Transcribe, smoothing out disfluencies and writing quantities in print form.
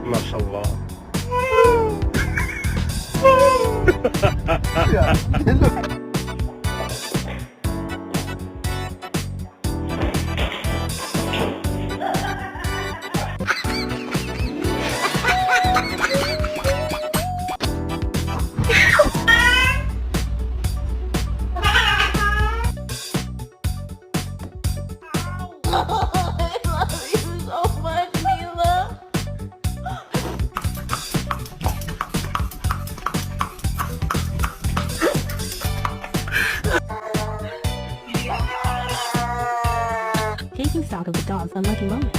Maşallah. Ya, I love you so much, Mila. Taking stock of the dog's unlucky moment.